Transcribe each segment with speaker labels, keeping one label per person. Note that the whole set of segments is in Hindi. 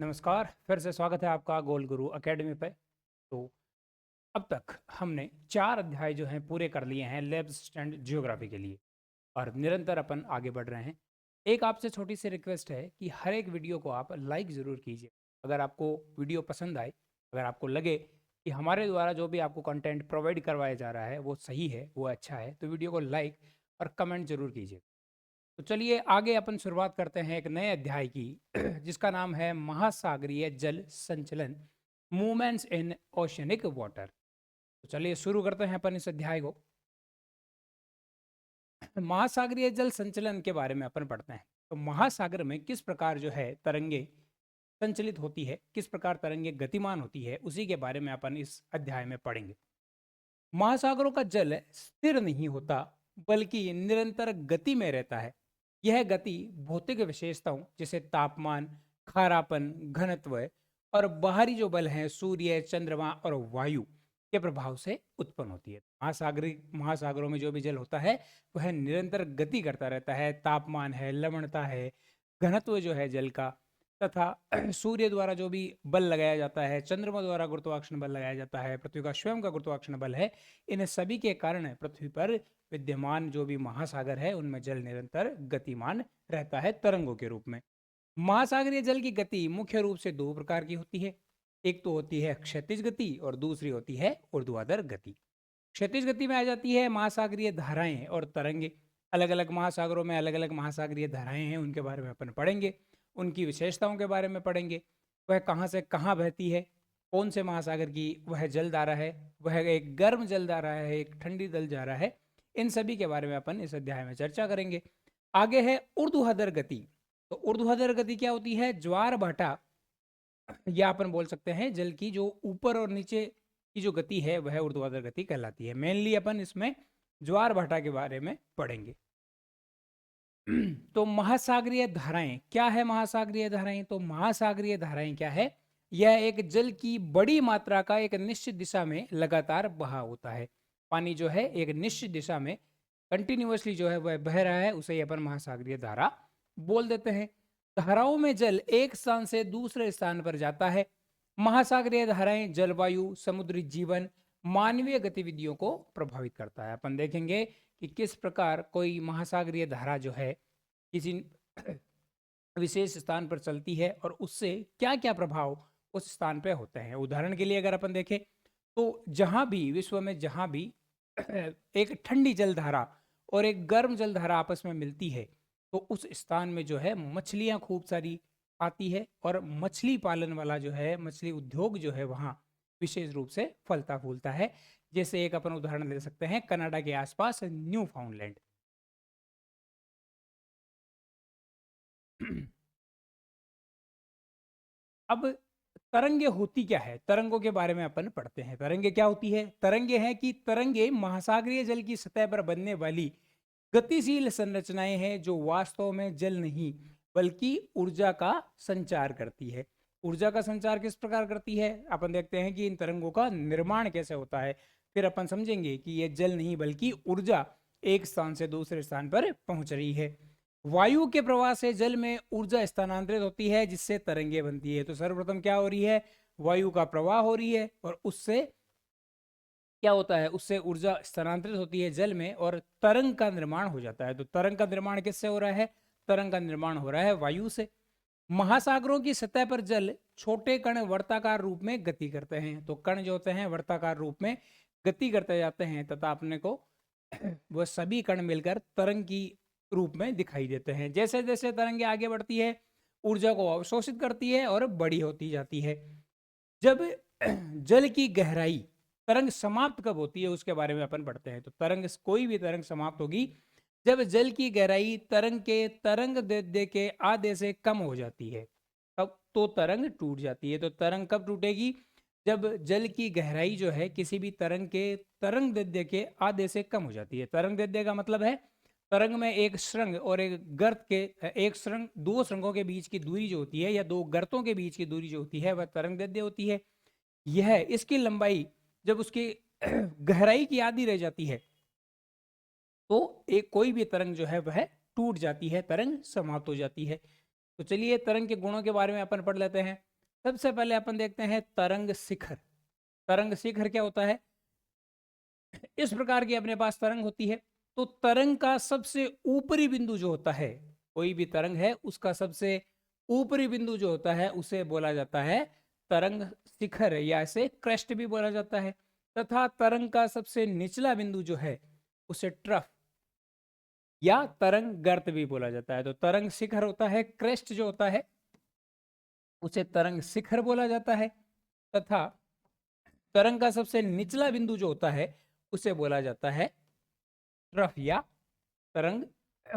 Speaker 1: नमस्कार, फिर से स्वागत है आपका गोल गुरु एकेडमी पे। तो अब तक हमने 4 अध्याय जो हैं पूरे कर लिए हैं लेफ्ट स्टैंड जियोग्राफी के लिए और निरंतर अपन आगे बढ़ रहे हैं। एक आपसे छोटी सी रिक्वेस्ट है कि हर एक वीडियो को आप लाइक ज़रूर कीजिए। अगर आपको वीडियो पसंद आए, अगर आपको लगे कि हमारे द्वारा जो भी आपको कंटेंट प्रोवाइड करवाया जा रहा है वो सही है, वो अच्छा है, तो वीडियो को लाइक और कमेंट ज़रूर कीजिए। तो चलिए आगे अपन शुरुआत करते हैं एक नए अध्याय की जिसका नाम है महासागरीय जल संचलन, मूवमेंट्स इन ओशनिक वाटर। तो चलिए शुरू करते हैं अपन इस अध्याय को। महासागरीय जल संचलन के बारे में अपन पढ़ते हैं। तो महासागर में किस प्रकार जो है तरंगे संचलित होती है, किस प्रकार तरंगे गतिमान होती है, उसी के बारे में अपन इस अध्याय में पढ़ेंगे। महासागरों का जल स्थिर नहीं होता बल्कि निरंतर गति में रहता है। यह गति भौतिक विशेषताओं जैसे तापमान, खारापन, घनत्व और बाहरी जो बल हैं सूर्य, चंद्रमा और वायु के प्रभाव से उत्पन्न होती है। महासागरों में जो भी जल होता है वह निरंतर गति करता रहता है। तापमान है, लवणता है, घनत्व जो है जल का, तथा सूर्य द्वारा जो भी बल लगाया जाता है, चंद्रमा द्वारा गुरुत्वाकर्षण बल लगाया जाता है, पृथ्वी का स्वयं का गुरुत्वाकर्षण बल है, इन सभी के कारण पृथ्वी पर विद्यमान जो भी महासागर है उनमें जल निरंतर गतिमान रहता है तरंगों के रूप में। महासागरीय जल की गति मुख्य रूप से दो प्रकार की होती है। एक तो होती है क्षैतिज गति और दूसरी होती है ऊर्ध्वाधर गति। क्षैतिज गति में आ जाती है महासागरीय धाराएं और तरंगे। अलग अलग महासागरों में अलग अलग महासागरीय धाराएं हैं, उनके बारे में अपन पढ़ेंगे, उनकी विशेषताओं के बारे में पढ़ेंगे। वह कहाँ से कहाँ बहती है, कौन से महासागर की वह जलधारा है, वह एक गर्म जलधारा है, एक ठंडी जलधारा है, इन सभी के बारे में अपन इस अध्याय में चर्चा करेंगे। आगे है ऊर्ध्वाधर गति। तो ऊर्ध्वाधर गति क्या होती है? ज्वार भाटा, या अपन बोल सकते हैं जल की जो ऊपर और नीचे की जो गति है वह ऊर्ध्वाधर गति कहलाती है। मेनली अपन इसमें ज्वार भाटा के बारे में पढ़ेंगे। तो महासागरीय धाराएं क्या है? महासागरीय धाराएं, तो महासागरीय धाराएं क्या है? यह एक जल की बड़ी मात्रा का एक निश्चित दिशा में लगातार बहाव होता है। पानी जो है एक निश्चित दिशा में कंटिन्यूअसली जो है वह बह रहा है, उसे अपन महासागरीय धारा बोल देते हैं। धाराओं में जल एक स्थान से दूसरे स्थान पर जाता है। महासागरीय धाराएं जलवायु, समुद्री जीवन, मानवीय गतिविधियों को प्रभावित करता है। अपन देखेंगे कि किस प्रकार कोई महासागरीय धारा जो है किसी विशेष स्थान पर चलती है और उससे क्या क्या प्रभाव उस स्थान पे होते हैं। उदाहरण के लिए अगर अपन देखें तो जहां भी विश्व में जहां भी एक ठंडी जलधारा और एक गर्म जलधारा आपस में मिलती है तो उस स्थान में जो है मछलियां खूब सारी आती है और मछली पालन वाला जो है मछली उद्योग जो है वहाँ विशेष रूप से फलता फूलता है। जैसे एक अपन उदाहरण ले सकते हैं कनाडा के आसपास न्यू फाउंडलैंड। अब तरंगे होती क्या है? तरंगों के बारे में अपन पढ़ते हैं। तरंगे क्या होती है? तरंगे हैं कि तरंगे महासागरीय जल की सतह पर बनने वाली गतिशील संरचनाएं हैं जो वास्तव में जल नहीं बल्कि ऊर्जा का संचार करती है। ऊर्जा का संचार किस प्रकार करती है? अपन देखते हैं कि इन तरंगों का निर्माण कैसे होता है, फिर अपन समझेंगे कि यह जल नहीं बल्कि ऊर्जा एक स्थान से दूसरे स्थान पर पहुंच रही है। वायु के प्रवाह से जल में ऊर्जा स्थानांतरित होती है जिससे तरंगे बनती है। तो सर्वप्रथम क्या हो रही है? वायु का प्रवाह हो रही है और उससे क्या होता है? उससे ऊर्जा स्थानांतरित होती है जल में और तरंग का निर्माण हो जाता है। तो तरंग का निर्माण किससे हो रहा है? तरंग का निर्माण हो रहा है वायु से। महासागरों की सतह पर जल छोटे कण वर्ताकार रूप में गति करते हैं। तो कण जो होते हैं वर्ताकार रूप में गति करते जाते हैं तथा अपने को वह सभी कण मिलकर तरंग की रूप में दिखाई देते हैं। जैसे जैसे तरंगे आगे बढ़ती है ऊर्जा को अवशोषित करती है और बड़ी होती जाती है। जब जल की गहराई, तरंग समाप्त कब होती है उसके बारे में अपन पढ़ते हैं। तो तरंग, कोई भी तरंग समाप्त होगी जब जल की गहराई तरंग के तरंग दैर्ध्य के आधे से कम हो जाती है, तब तो तरंग टूट जाती है। तो तरंग कब टूटेगी? जब जल की गहराई जो है किसी भी तरंग के तरंग दैर्ध्य के आधे से कम हो जाती है। तरंग दैर्ध्य का मतलब है तरंग में एक श्रृंग और एक गर्त के, एक श्रृंग, दो श्रृंगों के बीच की दूरी जो होती है या दो गर्तों के बीच की दूरी जो होती है वह तरंग दैर्ध्य होती है। यह इसकी लंबाई जब उसकी गहराई की आधी रह जाती है तो एक कोई भी तरंग जो है वह टूट जाती है, तरंग समाप्त हो जाती है। तो चलिए तरंग के गुणों के बारे में अपन पढ़ लेते हैं। सबसे पहले अपन देखते हैं तरंग शिखर। तरंग शिखर क्या होता है? इस प्रकार की अपने पास तरंग होती है। तो तरंग का सबसे ऊपरी बिंदु जो होता है, कोई भी तरंग है उसका सबसे ऊपरी बिंदु जो होता है उसे बोला जाता है तरंग शिखर, या इसे क्रेस्ट भी बोला जाता है। तथा तरंग का सबसे निचला बिंदु जो है उसे ट्रफ या तरंग गर्त भी बोला जाता है। तो तरंग शिखर होता है, क्रेस्ट जो होता है उसे तरंग शिखर बोला जाता है। तथा तरंग का सबसे निचला बिंदु जो होता है उसे बोला जाता है ट्रफ या तरंग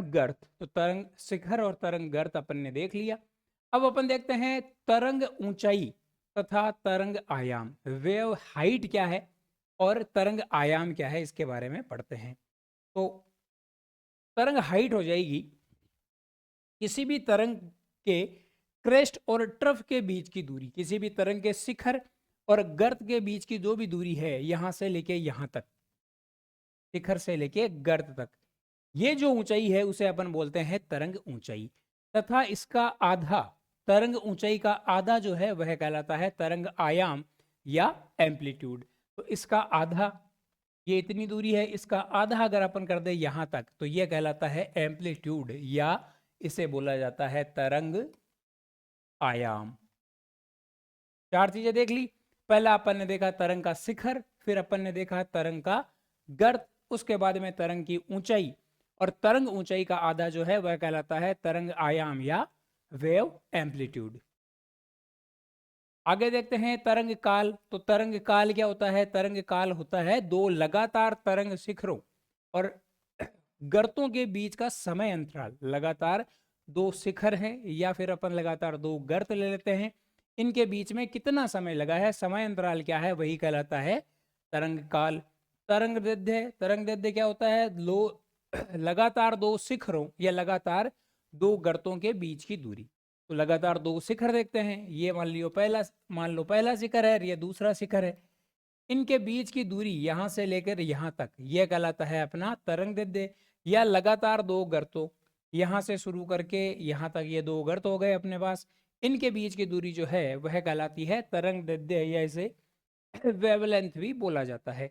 Speaker 1: गर्त। तो तरंग शिखर और तरंग गर्त अपन ने देख लिया। अब अपन देखते हैं तरंग ऊंचाई तथा तरंग आयाम। वेव हाइट क्या है और तरंग आयाम क्या है, इसके बारे में पढ़ते हैं। तो तरंग हाइट हो जाएगी किसी भी तरंग के क्रेस्ट और ट्रफ के बीच की दूरी, किसी भी तरंग के शिखर और गर्त के बीच की जो भी दूरी है, यहां से लेके यहां तक, शिखर से लेके गर्त तक, ये जो ऊंचाई है उसे अपन बोलते हैं तरंग ऊंचाई। तथा इसका आधा, तरंग ऊंचाई का आधा जो है वह कहलाता है तरंग आयाम या एम्पलीट्यूड। तो इसका आधा, ये इतनी दूरी है, इसका आधा अगर अपन कर दे यहां तक तो यह कहलाता है एम्पलीट्यूड, या इसे बोला जाता है तरंग आयाम। चार चीजें देख ली। पहला अपन ने देखा तरंग का शिखर, फिर अपन ने देखा तरंग का गर्त, उसके बाद में तरंग की ऊंचाई, और तरंग ऊंचाई का आधा जो है वह कहलाता है तरंग आयाम या वेव एम्पलीट्यूड। आगे देखते हैं तरंग काल। तो तरंग काल क्या होता है? तरंग काल होता है दो लगातार तरंग शिखरों और गर्तों के बीच का समय अंतराल। लगातार दो शिखर हैं या फिर अपन लगातार दो गर्त ले लेते हैं, इनके बीच में कितना समय लगा है, समय अंतराल क्या है, वही कहलाता है तरंग काल। तरंग दैर्ध्य, तरंग दैर्ध्य क्या होता है? लगातार दो शिखरों या लगातार दो गर्तों के बीच की दूरी। तो लगातार दो शिखर देखते हैं, ये मान लो पहला शिखर है, ये दूसरा शिखर है, इनके बीच की दूरी यहां से लेकर यहां तक, यह कहलाता है अपना तरंग दैर्ध्य। या लगातार दो गर्तों, यहां से शुरू करके यहां तक ये दो गर्त हो गए अपने पास, इनके बीच की दूरी जो है वह कहलाती है तरंग दैर्ध्य, या इसे वेवलेंथ भी बोला जाता है।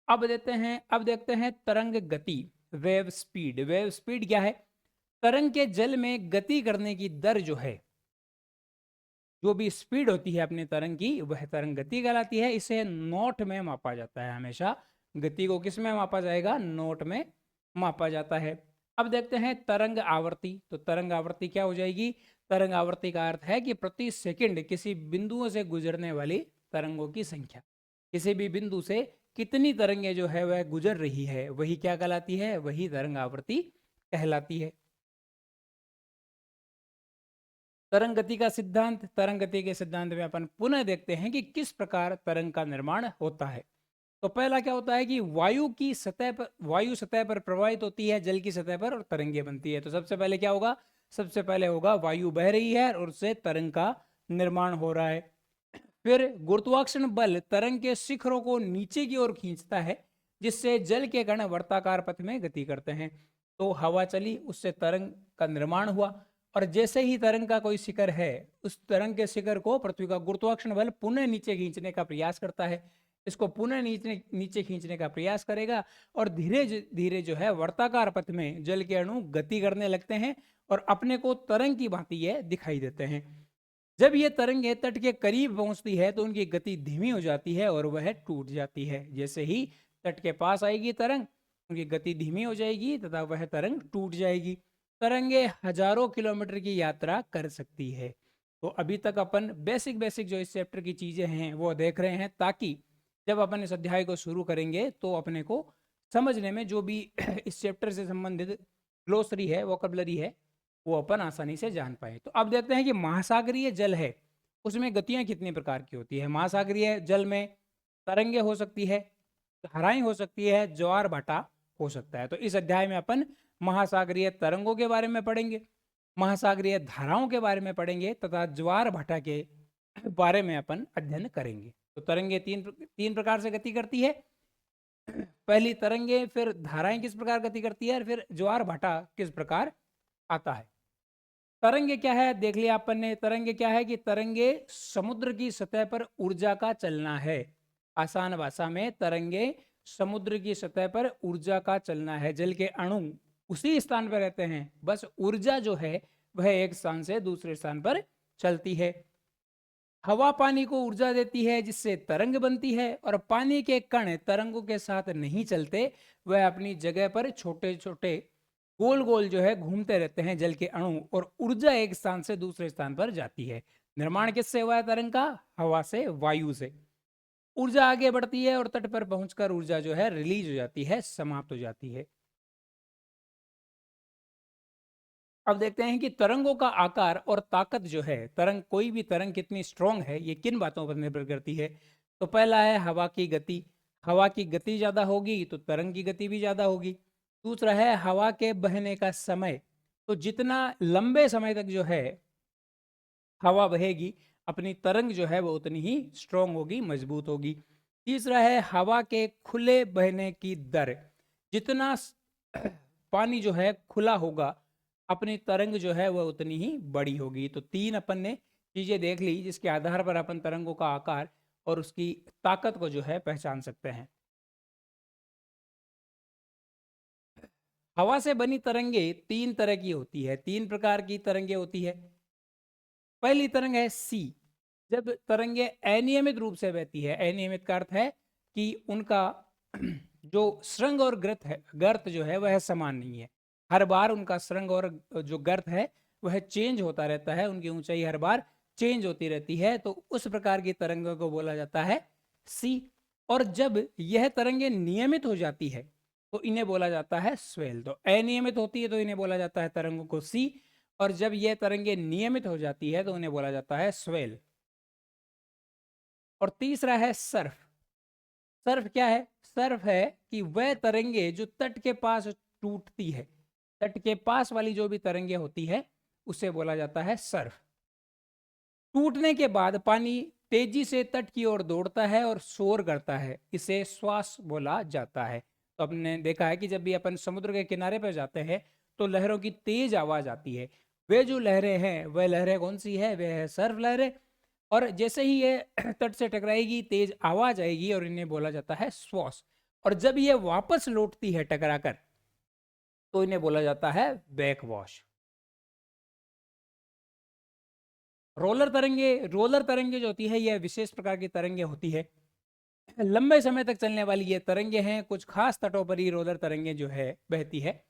Speaker 1: अब देखते हैं तरंग गति, वेव स्पीड। वेव स्पीड क्या है? तरंग के जल में गति करने की दर जो है, जो भी स्पीड होती है अपने तरंग की, वह तरंग गति कहलाती है। इसे नॉट में मापा जाता है। हमेशा गति को किस में मापा जाएगा? नॉट में मापा जाता है। अब देखते हैं तरंग आवर्ती। तो तरंग आवर्ती क्या हो जाएगी? तरंग आवर्ती का अर्थ है कि प्रति सेकंड किसी बिंदुओं से गुजरने वाली तरंगों की संख्या। किसी भी बिंदु से कितनी तरंगे जो है वह गुजर रही है, वही क्या कहलाती है? वही तरंग आवर्ती कहलाती है। तरंग गति का सिद्धांत। तरंग गति के सिद्धांत में अपन पुनः देखते हैं कि किस प्रकार तरंग का निर्माण होता है। तो पहला क्या होता है कि वायु सतह पर प्रवाहित होती है जल की सतह पर और तरंगे बनती है। तो सबसे पहले क्या होगा? सबसे पहले होगा वायु बह रही है और उससे तरंग का निर्माण हो रहा है। फिर गुरुत्वाकर्षण बल तरंग के शिखरों को नीचे की ओर खींचता है, जिससे जल के कण वर्ताकार पथ में गति करते हैं। तो हवा चली, उससे तरंग का निर्माण हुआ, और जैसे ही तरंग का कोई शिखर है, उस तरंग के शिखर को पृथ्वी का गुरुत्वाकर्षण बल पुनः नीचे खींचने का प्रयास करता है। इसको पुनः नीचे नीचे खींचने का प्रयास करेगा और धीरे धीरे जो है वर्ताकार पथ में जल के अणु गति करने लगते हैं और अपने को तरंग की भांति ये दिखाई देते हैं। जब ये तरंगे तट के करीब पहुंचती है तो उनकी गति धीमी हो जाती है और वह टूट जाती है। जैसे ही तट के पास आएगी तरंग, उनकी गति धीमी हो जाएगी तथा वह तरंग टूट जाएगी। तरंगे हजारों किलोमीटर की यात्रा कर सकती है। तो अभी तक अपन बेसिक बेसिक जो इस चैप्टर की चीजें हैं वो देख रहे हैं, ताकि जब अपन इस अध्याय को शुरू करेंगे तो अपने को समझने में जो भी इस चैप्टर से संबंधित ग्लोसरी है, वोकैबुलरी है, वो अपन आसानी से जान पाए। तो अब देखते हैं कि महासागरीय जल है उसमें गतियां कितने प्रकार की होती है। महासागरीय जल में तरंगे हो सकती है, धाराएं हो सकती है, ज्वार भाटा हो सकता है। तो इस अध्याय में अपन महासागरीय तरंगों के बारे में पढ़ेंगे, महासागरीय धाराओं के बारे में पढ़ेंगे तथा ज्वार भाटा के बारे में अपन अध्ययन करेंगे। तो तरंगे तीन प्रकार से गति करती है। पहली तरंगे, फिर धाराएं किस प्रकार गति करती है, और फिर ज्वार भाटा किस प्रकार आता है। तरंगे क्या है देख लिया अपन ने। तरंगे क्या है कि तरंगे समुद्र की सतह पर ऊर्जा का चलना है। आसान भाषा में तरंगे समुद्र की सतह पर ऊर्जा का चलना है। जल के अणु उसी स्थान पर रहते हैं, बस ऊर्जा जो है वह एक स्थान से दूसरे स्थान पर चलती है। हवा पानी को ऊर्जा देती है जिससे तरंग बनती है, और पानी के कण तरंगों के साथ नहीं चलते, वह अपनी जगह पर छोटे छोटे गोल गोल जो है घूमते रहते हैं जल के अणु, और ऊर्जा एक स्थान से दूसरे स्थान पर जाती है। निर्माण किससे हुआ है तरंग का? हवा से, वायु से। ऊर्जा आगे बढ़ती है और तट पर पहुंचकर ऊर्जा जो है रिलीज हो जाती है, समाप्त हो जाती है। अब देखते हैं कि तरंगों का आकार और ताकत जो है, तरंग कोई भी तरंग कितनी स्ट्रांग है ये किन बातों पर निर्भर करती है। तो पहला है हवा की गति। हवा की गति ज्यादा होगी तो तरंग की गति भी ज्यादा होगी। दूसरा है हवा के बहने का समय। तो जितना लंबे समय तक जो है हवा बहेगी, अपनी तरंग जो है वो उतनी ही स्ट्रांग होगी, मजबूत होगी। तीसरा है हवा के खुले बहने की दर। जितना पानी जो है खुला होगा, अपनी तरंग जो है वह उतनी ही बड़ी होगी। तो तीन अपन ने चीजें देख ली जिसके आधार पर अपन तरंगों का आकार और उसकी ताकत को जो है पहचान सकते हैं। हवा से बनी तरंगे तीन तरह की होती है, तीन प्रकार की तरंगे होती है। पहली तरंग है सी। जब तरंगे अनियमित रूप से बहती है, अनियमित का अर्थ है कि उनका जो श्रृंग और गर्त जो है वह समान नहीं है। हर बार उनका श्रृंग और जो गर्त है वह चेंज होता रहता है, उनकी ऊंचाई हर बार चेंज होती रहती है, तो उस प्रकार की तरंगों को बोला जाता है सी। और जब यह तरंगे नियमित हो जाती है तो इन्हें बोला जाता है स्वेल। तो अनियमित होती है तो इन्हें बोला जाता है तरंगों को सी, और जब यह तरंगे नियमित हो जाती है तो उन्हें बोला जाता है स्वेल। और तीसरा है सर्फ। सर्फ क्या है? सर्फ है कि वह तरंगे जो तट के पास टूटती है, तट के पास वाली जो भी तरंगे होती है उसे बोला जाता है सर्फ। टूटने के बाद पानी तेजी से तट की ओर दौड़ता है और शोर करता है, इसे श्वास बोला जाता है। तो आपने देखा है कि जब भी अपन समुद्र के किनारे पर जाते हैं तो लहरों की तेज आवाज आती है। वे जो लहरें हैं वह लहरें कौन सी है? वह है सर्फ लहरें। और जैसे ही ये तट से टकराएगी तेज आवाज आएगी और इन्हें बोला जाता है स्वॉश। और जब ये वापस लौटती है टकराकर तो इन्हें बोला जाता है बैक वॉश। रोलर तरंगे जो होती है यह विशेष प्रकार की तरंगे होती है, लंबे समय तक चलने वाली ये तरंगे हैं। कुछ खास तटों पर ही रोलर तरंगे जो है बहती है।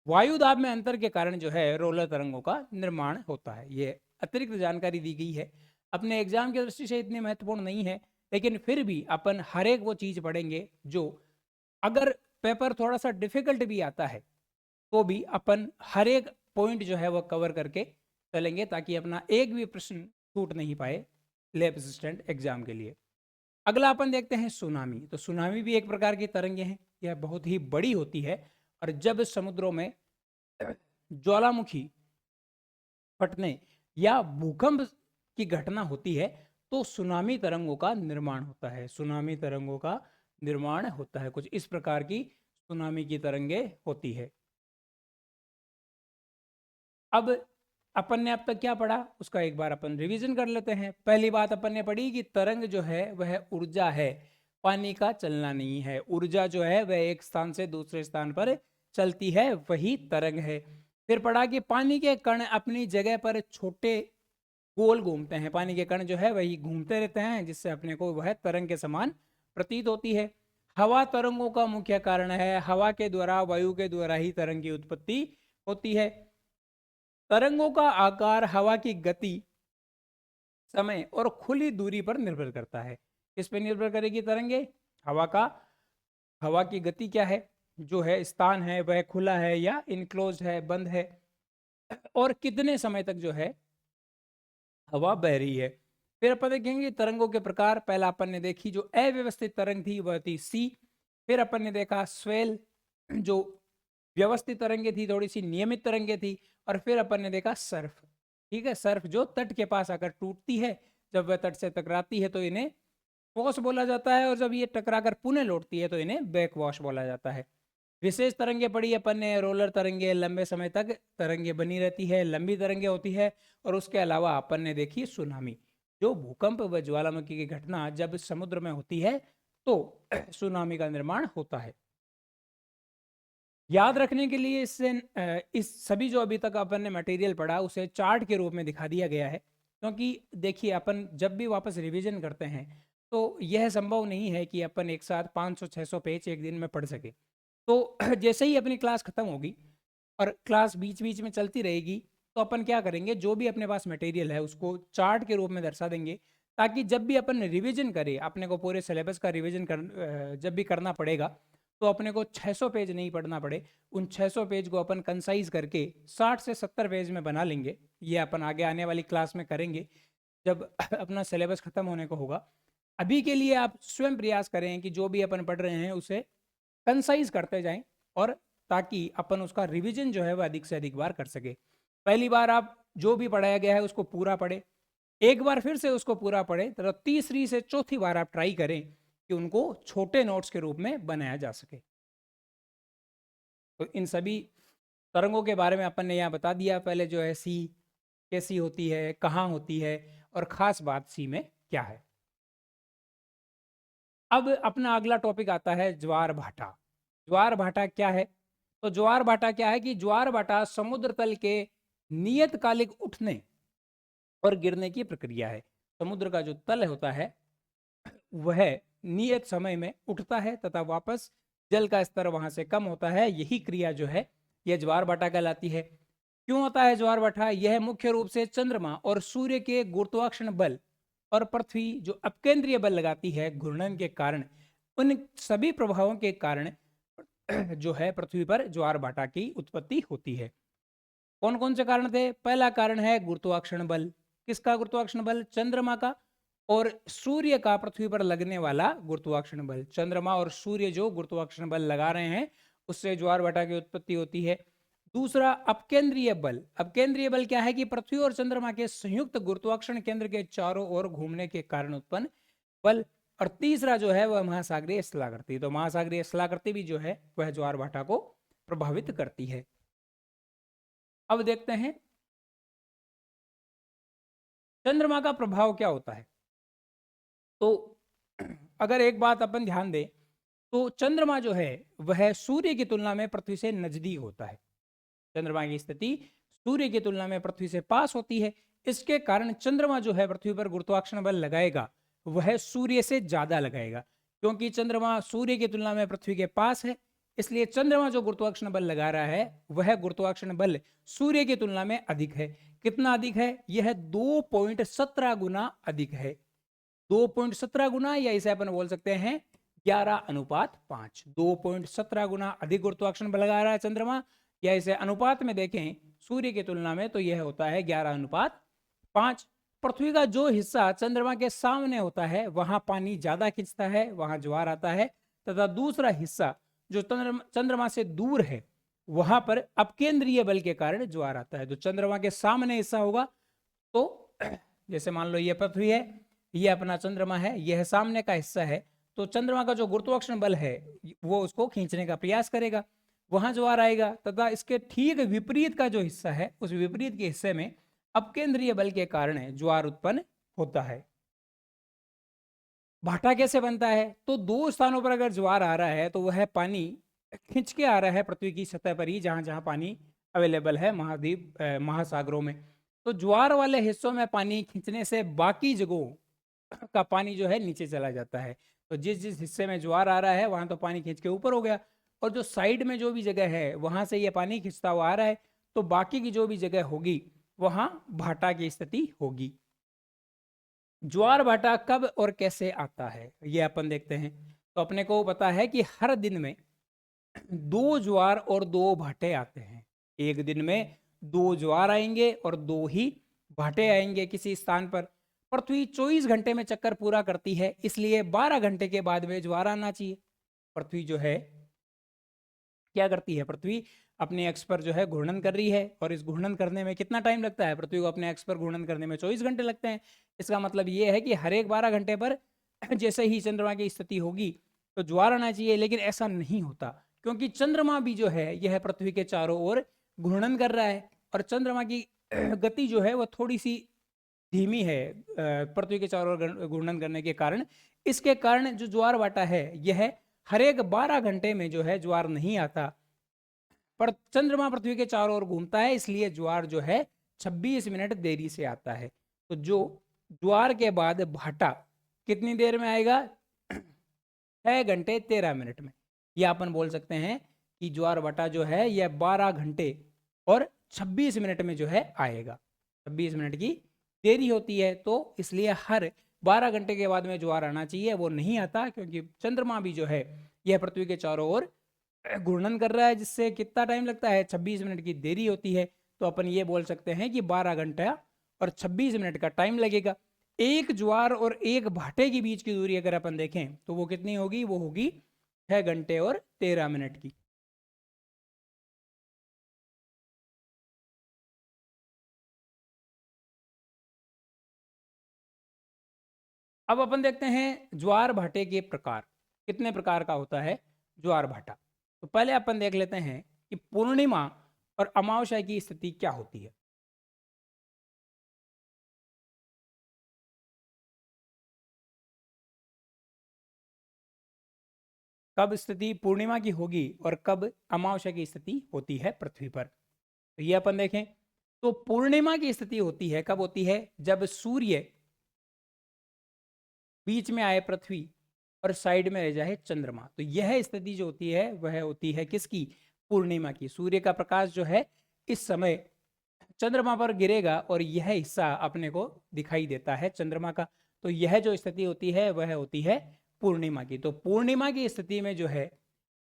Speaker 1: वायु दाब में अंतर के कारण जो है रोलर तरंगों का निर्माण होता है। ये अतिरिक्त जानकारी दी गई है, अपने एग्जाम की दृष्टि से इतनी महत्वपूर्ण नहीं है, लेकिन फिर भी अपन हर एक वो चीज पढ़ेंगे जो अगर पेपर थोड़ा सा डिफिकल्ट भी आता है तो भी अपन हर एक पॉइंट जो है वो कवर करके चलेंगे, ताकि अपना एक भी प्रश्न छूट नहीं पाए लैब असिस्टेंट एग्जाम के लिए। अगला अपन देखते हैं सुनामी। तो सुनामी भी एक प्रकार की तरंगे हैं, यह बहुत ही बड़ी होती है, और जब समुद्रों में ज्वालामुखी फटने या भूकंप की घटना होती है तो सुनामी तरंगों का निर्माण होता है। सुनामी तरंगों का निर्माण होता है। कुछ इस प्रकार की सुनामी की तरंगे होती है। अब अपन ने अब तक क्या पढ़ा उसका एक बार अपन रिवीजन कर लेते हैं। पहली बात अपन ने पढ़ी कि तरंग जो है वह ऊर्जा है, पानी का चलना नहीं है। ऊर्जा जो है वह एक स्थान से दूसरे स्थान पर चलती है, वही तरंग है। फिर पढ़ा कि पानी के कण अपनी जगह पर छोटे गोल घूमते हैं। पानी के कण जो है वही घूमते रहते हैं, जिससे अपने को वह तरंग के समान प्रतीत होती है। हवा तरंगों का मुख्य कारण है। हवा के द्वारा, वायु के द्वारा ही तरंग की उत्पत्ति होती है। तरंगों का आकार हवा की गति, समय और खुली दूरी पर निर्भर करता है। किस पे निर्भर करेगी तरंगे? हवा की गति क्या है, जो है स्थान है वह खुला है या इनक्लोज है, बंद है, और कितने समय तक जो है हवा बह रही है। फिर अपन देखेंगे तरंगों के प्रकार। पहला अपन ने देखी जो अव्यवस्थित तरंग थी वह थी सी। फिर अपन ने देखा स्वेल, जो व्यवस्थित तरंगे थी, थोड़ी सी नियमित तरंगे थी। और फिर अपन ने देखा सर्फ। ठीक है, सर्फ जो तट के पास आकर टूटती है, जब वह तट से टकराती है तो इन्हें वॉश बोला जाता है, और जब ये टकराकर पुनः लौटती है तो इन्हें बैक वॉश बोला जाता है। विशेष तरंगे पढ़ी अपन ने, रोलर तरंगे, लंबे समय तक तरंगे बनी रहती है, लंबी तरंगे होती है, और उसके अलावा अपन ने देखी सुनामी, जो भूकंप व ज्वालामुखी की घटना जब समुद्र में होती है तो सुनामी का निर्माण होता है। याद रखने के लिए इस सभी जो अभी तक अपन ने मटेरियल पढ़ा उसे चार्ट के रूप में दिखा दिया गया है, क्योंकि देखिए अपन जब भी वापस रिवीजन करते हैं तो यह संभव नहीं है कि अपन एक साथ 500-600 पेज एक दिन में पढ़ सके। तो जैसे ही अपनी क्लास खत्म होगी और क्लास बीच बीच में चलती रहेगी, तो अपन क्या करेंगे, जो भी अपने पास मटेरियल है उसको चार्ट के रूप में दर्शा देंगे, ताकि जब भी अपन रिवीजन करें, अपने को पूरे सिलेबस का रिवीजन जब भी करना पड़ेगा, तो अपने को 600 पेज नहीं पढ़ना पड़े। उन 600 पेज को अपन कंसाइज करके 60 से 70 पेज में बना लेंगे। ये अपन आगे आने वाली क्लास में करेंगे जब अपना सिलेबस खत्म होने को होगा। अभी के लिए आप स्वयं प्रयास करें कि जो भी अपन पढ़ रहे हैं उसे कंसाइज करते जाएं, और ताकि अपन उसका रिवीजन जो है वह अधिक से अधिक बार कर सके। पहली बार आप जो भी पढ़ाया गया है उसको पूरा पढ़े, एक बार फिर से उसको पूरा पढ़े, तो तीसरी से चौथी बार आप ट्राई करें कि उनको छोटे नोट्स के रूप में बनाया जा सके। तो इन सभी तरंगों के बारे में अपन ने यहाँ बता दिया। पहले जो है सी कैसी होती है, कहाँ होती है, और खास बात सी में क्या है। अब अपना अगला टॉपिक आता है ज्वार भाटा। ज्वार भाटा क्या है? तो ज्वार भाटा क्या है कि ज्वार भाटा समुद्र तल के नियतकालिक उठने और गिरने की प्रक्रिया है। समुद्र का जो तल होता है वह नियत समय में उठता है तथा वापस जल का स्तर वहां से कम होता है। यही क्रिया जो है यह ज्वार भाटा कहलाती है। क्यों होता है ज्वार भाटा? यह मुख्य रूप से चंद्रमा और सूर्य के गुरुत्वाकर्षण बल और पृथ्वी जो अपकेंद्रीय बल लगाती है घूर्णन के कारण, उन सभी प्रभावों के कारण जो है पृथ्वी पर ज्वार भाटा की उत्पत्ति होती है। कौन कौन से कारण थे? पहला कारण है गुरुत्वाकर्षण बल। किसका गुरुत्वाकर्षण बल? चंद्रमा का और सूर्य का पृथ्वी पर लगने वाला गुरुत्वाकर्षण बल। चंद्रमा और सूर्य जो गुरुत्वाकर्षण बल लगा रहे हैं उससे ज्वार भाटा की उत्पत्ति होती है। दूसरा अपकेंद्रीय बल। अपकेंद्रीय बल क्या है कि पृथ्वी और चंद्रमा के संयुक्त गुरुत्वाकर्षण केंद्र के चारों ओर घूमने के कारण उत्पन्न बल। और तीसरा जो है वह महासागरीय स्थलाकृति। तो महासागरीय स्थलाकृति भी जो है वह ज्वार भाटा को प्रभावित करती है। अब देखते हैं चंद्रमा का प्रभाव क्या होता है। तो अगर एक बात अपन ध्यान दें तो चंद्रमा जो है वह सूर्य की तुलना में पृथ्वी से नजदीक होता है। चंद्रमा की स्थिति सूर्य की तुलना में पृथ्वी से पास होती है। इसके कारण चंद्रमा जो है पृथ्वी पर गुरुत्वाकर्षण बल लगाएगा वह सूर्य से ज्यादा लगाएगा। क्योंकि चंद्रमा सूर्य की तुलना में पृथ्वी के पास है, इसलिए चंद्रमा जो गुरुत्वाकर्षण बल लगा रहा है वह गुरुत्वाकर्षण बल सूर्य की तुलना में अधिक है। कितना अधिक है? यह 2.17 गुना अधिक है। 2.17 गुना, या इसे अपन बोल सकते हैं 11:5। 2.17 गुना अधिक गुरुत्वाकर्षण बल लगा रहा है चंद्रमा, या इसे अनुपात में देखें सूर्य की तुलना में तो यह होता है 11:5। पृथ्वी का जो हिस्सा चंद्रमा के सामने होता है वहां पानी ज्यादा खिंचता है, वहां ज्वार आता है, तथा दूसरा हिस्सा जो चंद्रमा से दूर है वहां पर अपकेंद्रीय बल के कारण ज्वार आता है। जो चंद्रमा के सामने हिस्सा होगा, तो जैसे मान लो ये पृथ्वी है, ये अपना चंद्रमा है, यह सामने का हिस्सा है, तो चंद्रमा का जो गुरुत्वाकर्षण बल है वो उसको खींचने का प्रयास करेगा, वहां ज्वार आएगा। तथा इसके ठीक विपरीत का जो हिस्सा है उस विपरीत के हिस्से में अपकेंद्रीय बल के कारण ज्वार उत्पन्न होता है। भाटा कैसे बनता है? तो दो स्थानों पर अगर ज्वार आ रहा है तो वह पानी खींच के आ रहा है पृथ्वी की सतह पर ही, जहां जहां पानी अवेलेबल है महाद्वीप महासागरों में। तो ज्वार वाले हिस्सों में पानी खींचने से बाकी जगहों का पानी जो है नीचे चला जाता है। तो जिस जिस हिस्से में ज्वार आ रहा है वहां तो पानी खींच के ऊपर हो गया, और जो साइड में जो भी जगह है वहां से ये पानी खिंचता हुआ आ रहा है, तो बाकी की जो भी जगह होगी वहां भाटा की स्थिति होगी। ज्वार भाटा कब और कैसे आता है ये अपन देखते हैं। तो अपने को पता है कि हर दिन में 2 ज्वार और 2 भाटे आते हैं। एक दिन में 2 ज्वार आएंगे और 2 ही भाटे आएंगे किसी स्थान पर। पृथ्वी 24 घंटे में चक्कर पूरा करती है, इसलिए 12 घंटे के बाद में ज्वार आना चाहिए। पृथ्वी जो है क्या करती है? पृथ्वी अपने एक्स पर जो है घूर्णन कर रही है, और इस घूर्णन करने में कितना टाइम लगता है? पृथ्वी को अपने एक्स पर घूर्णन करने में 24 घंटे लगते हैं। इसका मतलब ये है कि हर एक 12 घंटे पर जैसे ही चंद्रमा की स्थिति होगी तो ज्वार आना चाहिए, लेकिन ऐसा नहीं होता। क्योंकि चंद्रमा भी जो है यह पृथ्वी के चारों ओर घूर्णन कर रहा है, और चंद्रमा की गति जो है वह थोड़ी सी धीमी है पृथ्वी के चारों ओर घूर्णन करने के कारण। इसके कारण जो ज्वार भाटा है यह हर एक 12 घंटे में जो है ज्वार नहीं आता, पर चंद्रमा पृथ्वी के चारों ओर घूमता है, इसलिए ज्वार जो है 26 मिनट देरी से आता है। तो जो ज्वार के बाद भाटा कितनी देर में आएगा? 6 घंटे 13 मिनट में। यह अपन बोल सकते हैं कि ज्वार भाटा जो है यह 12 घंटे और 26 मिनट में जो है आएगा। 26 मिनट की देरी होती है, तो इसलिए हर 12 घंटे के बाद में ज्वार आना चाहिए, वो नहीं आता, क्योंकि चंद्रमा भी जो है यह पृथ्वी के चारों ओर घूर्णन कर रहा है, जिससे कितना टाइम लगता है? 26 मिनट की देरी होती है। तो अपन ये बोल सकते हैं कि 12 घंटा और 26 मिनट का टाइम लगेगा। एक ज्वार और एक भाटे के बीच की दूरी अगर अपन देखें तो वो कितनी होगी? वो होगी 6 घंटे और 13 मिनट की। अब अपन देखते हैं ज्वार भाटे के प्रकार। कितने प्रकार का होता है ज्वार भाटा? तो पहले अपन देख लेते हैं कि पूर्णिमा और अमावस्या की स्थिति क्या होती है। कब स्थिति पूर्णिमा की होगी और कब अमावस्या की स्थिति होती है पृथ्वी पर? तो ये अपन देखें, तो पूर्णिमा की स्थिति होती है, कब होती है? जब सूर्य बीच में आए पृथ्वी और साइड में रह जाए चंद्रमा। तो यह स्थिति जो होती है वह होती है किसकी? पूर्णिमा की। सूर्य का प्रकाश जो है इस समय चंद्रमा पर गिरेगा और यह हिस्सा अपने को दिखाई देता है चंद्रमा का। तो यह जो स्थिति होती है वह होती है पूर्णिमा की। तो पूर्णिमा की स्थिति में जो है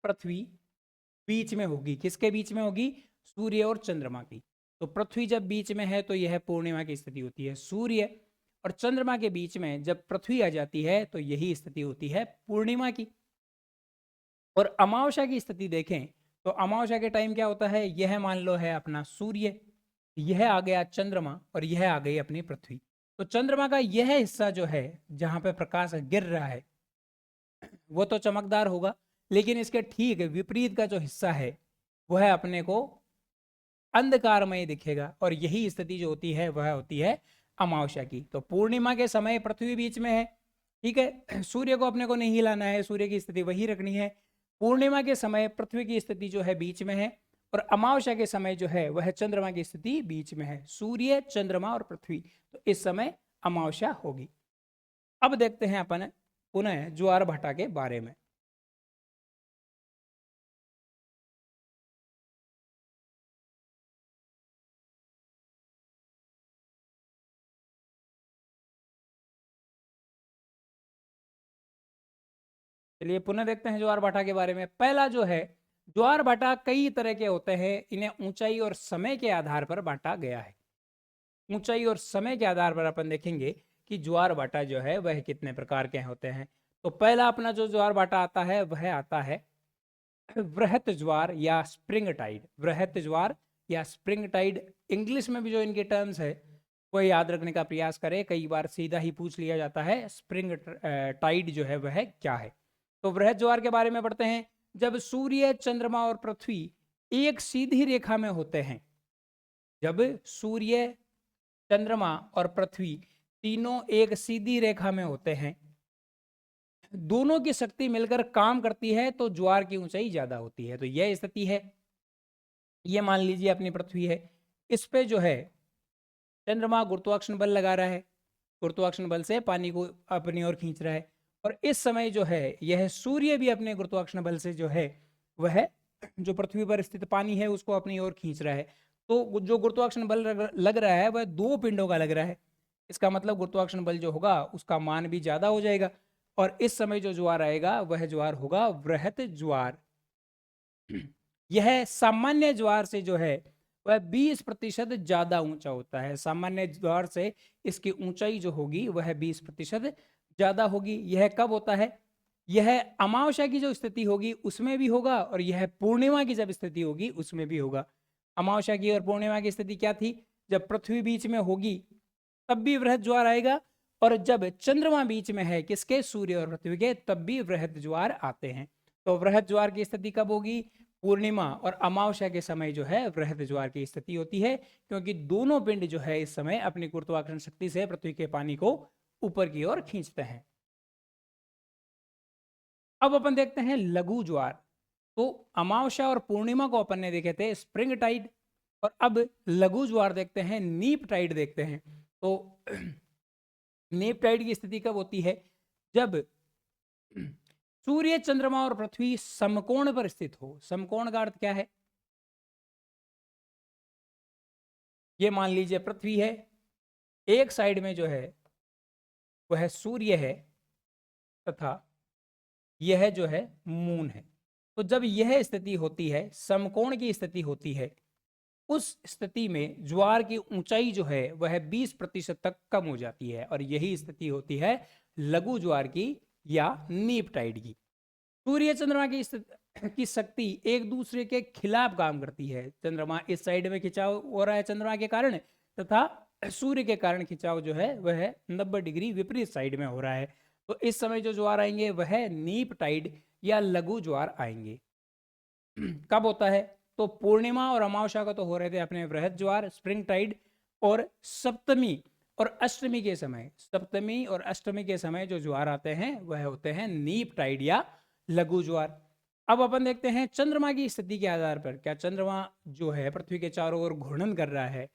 Speaker 1: पृथ्वी बीच में होगी। किसके बीच में होगी? सूर्य और चंद्रमा की। तो पृथ्वी जब बीच में है तो यह पूर्णिमा की स्थिति होती है। सूर्य और चंद्रमा के बीच में जब पृथ्वी आ जाती है तो यही स्थिति होती है पूर्णिमा की। और अमावस्या की स्थिति देखें तो अमावस्या के टाइम क्या होता है? यह मान लो है अपना सूर्य, यह आ गया चंद्रमा और यह आ गई अपनी पृथ्वी। तो चंद्रमा का यह हिस्सा जो है जहां पे प्रकाश गिर रहा है वो तो चमकदार होगा, लेकिन इसके ठीक विपरीत का जो हिस्सा है वह अपने को अंधकारमय दिखेगा, और यही स्थिति जो होती है वह होती है अमावस्या की। तो पूर्णिमा के समय पृथ्वी बीच में है, ठीक है, सूर्य को अपने को नहीं हिलाना है, सूर्य की स्थिति वही रखनी है। पूर्णिमा के समय पृथ्वी की स्थिति जो है बीच में है, और अमावस्या के समय जो है वह चंद्रमा की स्थिति बीच में है। सूर्य, चंद्रमा और पृथ्वी, तो इस समय अमावस्या होगी। अब देखते हैं अपन पुनः ज्वार भाटा के बारे में। चलिए पुनः देखते हैं ज्वार भाटा के बारे में। पहला जो है, ज्वार भाटा कई तरह के होते हैं, इन्हें ऊंचाई और समय के आधार पर बांटा गया है। ऊंचाई और समय के आधार पर अपन देखेंगे कि ज्वार भाटा जो है वह कितने प्रकार के होते हैं। तो पहला अपना जो ज्वार भाटा आता है वह आता है वृहत ज्वार या स्प्रिंग टाइड। वृहत ज्वार या स्प्रिंग टाइड, इंग्लिश में भी जो इनके टर्म्स है वो याद रखने का प्रयास करें, कई बार सीधा ही पूछ लिया जाता है स्प्रिंग टाइड जो है वह क्या है। तो वृहत ज्वार के बारे में पढ़ते हैं। जब सूर्य, चंद्रमा और पृथ्वी एक सीधी रेखा में होते हैं, जब सूर्य, चंद्रमा और पृथ्वी तीनों एक सीधी रेखा में होते हैं, दोनों की शक्ति मिलकर काम करती है, तो ज्वार की ऊंचाई ज्यादा होती है। तो यह स्थिति है। ये मान लीजिए अपनी पृथ्वी है, इस पे जो है चंद्रमा गुरुत्वाकर्षण बल लगा रहा है, गुरुत्वाकर्षण बल से पानी को अपनी ओर खींच रहा है, और इस समय जो है यह सूर्य भी अपने गुरुत्वाकर्षण बल से जो है वह जो पृथ्वी पर स्थित पानी है उसको अपनी ओर खींच रहा है। तो जो गुरुत्वाकर्षण बल लग रहा है वह दो पिंडों का लग रहा है। इसका मतलब गुरुत्वाकर्षण बल जो होगा उसका मान भी ज्यादा हो जाएगा, और इस समय जो ज्वार आएगा वह ज्वार होगा वृहत ज्वार। यह सामान्य ज्वार से जो है वह 20% ज्यादा ऊंचा होता है। सामान्य ज्वार से इसकी ऊंचाई जो होगी वह 20% ज्यादा होगी। यह कब होता है? यह अमावस्या की जो स्थिति होगी उसमें भी होगा, और यह पूर्णिमा की जब स्थिति होगी उसमें भी होगा। अमावस्या की और पूर्णिमा की स्थिति क्या थी? जब पृथ्वी बीच में होगी तब भी वृहत ज्वार आएगा, और जब चंद्रमा बीच में है, किसके? सूर्य और पृथ्वी के, तब भी वृहत ज्वार आते हैं। तो वृहद ज्वार की स्थिति कब होगी? पूर्णिमा और अमावस्या के समय जो है वृहद ज्वार की स्थिति होती है, क्योंकि दोनों पिंड जो है इस समय अपनी गुरुत्वाकर्षण शक्ति से पृथ्वी के पानी को ऊपर की ओर खींचते हैं। अब अपन देखते हैं लघु ज्वार। तो अमावस्या और पूर्णिमा को अपन ने देखे थे स्प्रिंग टाइड, और अब लघु ज्वार देखते हैं, नीप टाइड देखते हैं। तो नीप टाइड की स्थिति कब होती है? जब सूर्य, चंद्रमा और पृथ्वी समकोण पर स्थित हो। समकोण का अर्थ क्या है? ये मान लीजिए पृथ्वी है, एक साइड में जो है वह सूर्य है, तथा यह जो है मून है। तो जब यह स्थिति होती है, समकोण की स्थिति होती है, उस स्थिति में ज्वार की ऊंचाई जो है वह 20% तक कम हो जाती है, और यही स्थिति होती है लघु ज्वार की या नीप टाइड की। सूर्य चंद्रमा की शक्ति एक दूसरे के खिलाफ काम करती है। चंद्रमा इस साइड में खिंचाव हो रहा है चंद्रमा के कारण, तथा सूर्य के कारण खिंचाव जो है वह 90 डिग्री विपरीत साइड में हो रहा है। तो इस समय जो ज्वार आएंगे वह नीप टाइड या लघु ज्वार आएंगे। कब होता है? तो पूर्णिमा और अमावस्या को तो हो रहे थे अपने वृहद ज्वार, स्प्रिंग टाइड, और सप्तमी और अष्टमी के समय, सप्तमी और अष्टमी के समय जो ज्वार आते हैं वह होते हैं नीप टाइड या लघु ज्वार। अब अपन देखते हैं चंद्रमा की स्थिति के आधार पर, क्या चंद्रमा जो है पृथ्वी के चारों ओर घूर्णन कर रहा है,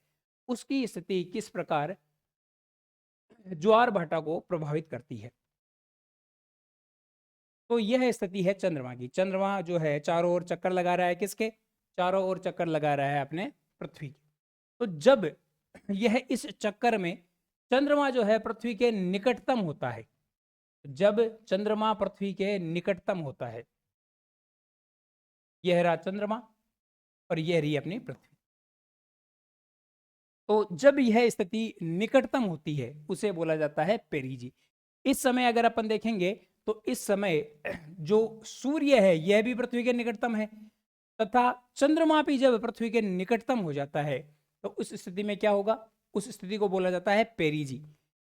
Speaker 1: उसकी स्थिति किस प्रकार ज्वार भाटा को प्रभावित करती है। तो यह स्थिति है चंद्रमा की। चंद्रमा जो है चारों ओर चक्कर लगा रहा है, किसके? चारों ओर चक्कर लगा रहा है अपने पृथ्वी के। तो जब यह इस चक्कर में चंद्रमा जो है पृथ्वी के निकटतम होता है, जब चंद्रमा पृथ्वी के निकटतम होता है, यह रहा चंद्रमा और यह रही अपनी पृथ्वी। तो जब यह स्थिति निकटतम होती है उसे बोला जाता है पेरिजी। इस समय अगर अपन देखेंगे तो इस समय जो सूर्य है यह भी पृथ्वी के निकटतम है, तथा चंद्रमा भी जब पृथ्वी के निकटतम हो जाता है तो उस स्थिति में क्या होगा? उस स्थिति को बोला जाता है पेरिजी।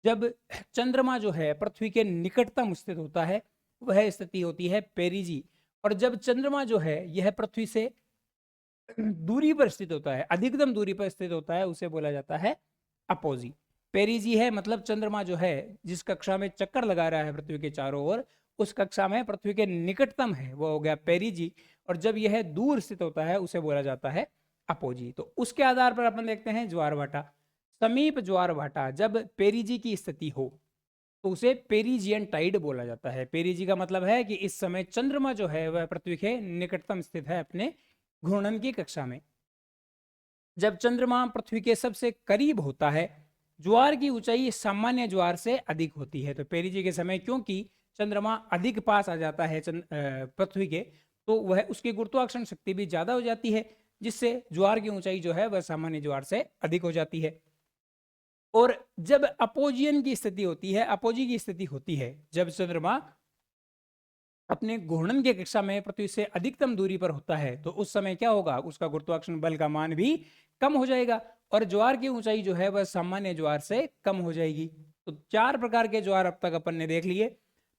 Speaker 1: जब चंद्रमा जो है पृथ्वी के निकटतम स्थित होता है वह स्थिति होती है पेरिजी, और जब चंद्रमा जो है यह पृथ्वी से दूरी पर स्थित होता है, अधिकतम दूरी पर स्थित होता है, उसे बोला जाता है अपोजी। पेरिजी है मतलब चंद्रमा जो है जिस कक्षा में चक्कर लगा रहा है पृथ्वी के चारों ओर, उस कक्षा में पृथ्वी के निकटतम है, वो हो गया पेरिजी, और जब यह दूर स्थित होता है उसे बोला जाता है अपोजी। तो उसके आधार पर अपन देखते हैं ज्वार भाटा। समीप ज्वार भाटा जब पेरिजी की स्थिति हो तो उसे पेरिजियन टाइड बोला जाता है। पेरिजी का मतलब है कि इस समय चंद्रमा जो है वह पृथ्वी के निकटतम स्थित है अपने घूर्णन की कक्षा में। जब चंद्रमा पृथ्वी के सबसे करीब होता है, ज्वार की ऊंचाई सामान्य ज्वार से अधिक होती है। तो पेरिजी के समय क्योंकि चंद्रमा अधिक पास आ जाता है पृथ्वी के, तो वह उसकी गुरुत्वाकर्षण शक्ति भी ज्यादा हो जाती है, जिससे ज्वार की ऊंचाई जो है वह सामान्य ज्वार से अधिक हो जाती है। और जब अपोजियन की स्थिति होती है, अपोजी की स्थिति होती है, जब चंद्रमा अपने घूर्णन की कक्षा में पृथ्वी से अधिकतम दूरी पर होता है, तो उस समय क्या होगा? उसका गुरुत्वाकर्षण बल का मान भी कम हो जाएगा, और ज्वार की ऊंचाई जो है वह सामान्य ज्वार से कम हो जाएगी। तो 4 प्रकार के ज्वार अब तक अपन ने देख लिए।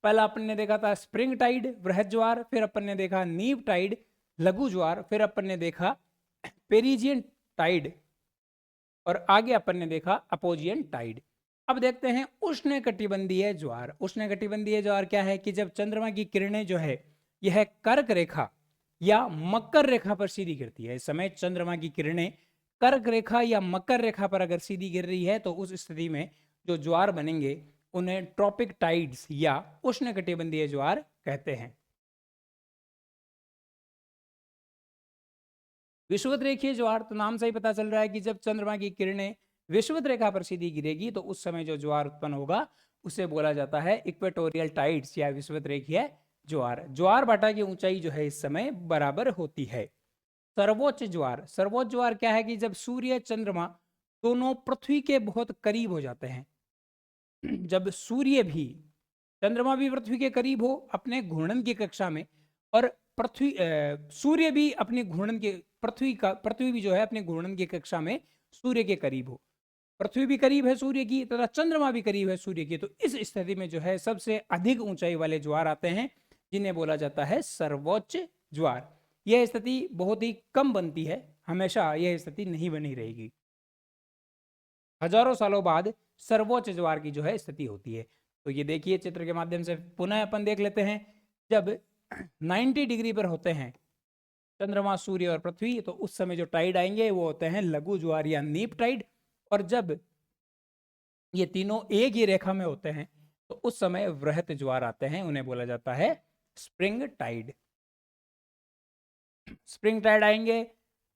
Speaker 1: पहला अपन ने देखा था स्प्रिंग टाइड, वृहद ज्वार, फिर अपन ने देखा नीप टाइड, लघु ज्वार, फिर अपन ने देखा पेरिजियन टाइड, और आगे अपन ने देखा अपोजियन टाइड। अब देखते हैं उष्ण कटिबंधीय ज्वार। उष्ण कटिबंधीय ज्वार क्या है? कि जब चंद्रमा की किरणें जो है यह कर्क रेखा या मकर रेखा पर सीधी गिरती है। इस समय चंद्रमा की किरणें कर्क रेखा या मकर रेखा पर अगर सीधी गिर रही है तो उस स्थिति में जो ज्वार बनेंगे उन्हें ट्रॉपिक टाइड्स या उष्ण कटिबंधीय ज्वार कहते हैं। विषुवत रेखीय ज्वार, तो नाम से ही पता चल रहा है कि जब चंद्रमा की किरणें विषुवत रेखा पर सीधी गिरेगी तो उस समय जो ज्वार उत्पन्न होगा उसे बोला जाता है इक्वेटोरियल टाइड्स या विषुवत रेखीय ज्वार। ज्वार भाटा की ऊंचाई जो है इस समय बराबर होती है। सर्वोच्च ज्वार, सर्वोच्च ज्वार क्या है? कि जब सूर्य चंद्रमा दोनों पृथ्वी के बहुत करीब हो जाते हैं, जब सूर्य भी, चंद्रमा भी पृथ्वी के करीब हो अपने घूर्णन की कक्षा में, और सूर्य भी अपने घूर्णन के, पृथ्वी भी जो है अपने घूर्णन की कक्षा में सूर्य के करीब हो, पृथ्वी भी करीब है सूर्य की तथा चंद्रमा भी करीब है सूर्य की, तो इस स्थिति में जो है सबसे अधिक ऊंचाई वाले ज्वार आते हैं जिन्हें बोला जाता है सर्वोच्च ज्वार। यह स्थिति बहुत ही कम बनती है, हमेशा यह स्थिति नहीं बनी रहेगी। हजारों सालों बाद सर्वोच्च ज्वार की जो है स्थिति होती है। तो ये देखिए चित्र के माध्यम से पुनः अपन देख लेते हैं। जब 90 डिग्री पर होते हैं चंद्रमा, सूर्य और पृथ्वी, तो उस समय जो टाइड आएंगे वो होते हैं लघु ज्वार या नीप टाइड। और जब ये तीनों एक ही रेखा में होते हैं तो उस समय वृहत ज्वार आते हैं, उन्हें बोला जाता है स्प्रिंग टाइड। स्प्रिंग टाइड आएंगे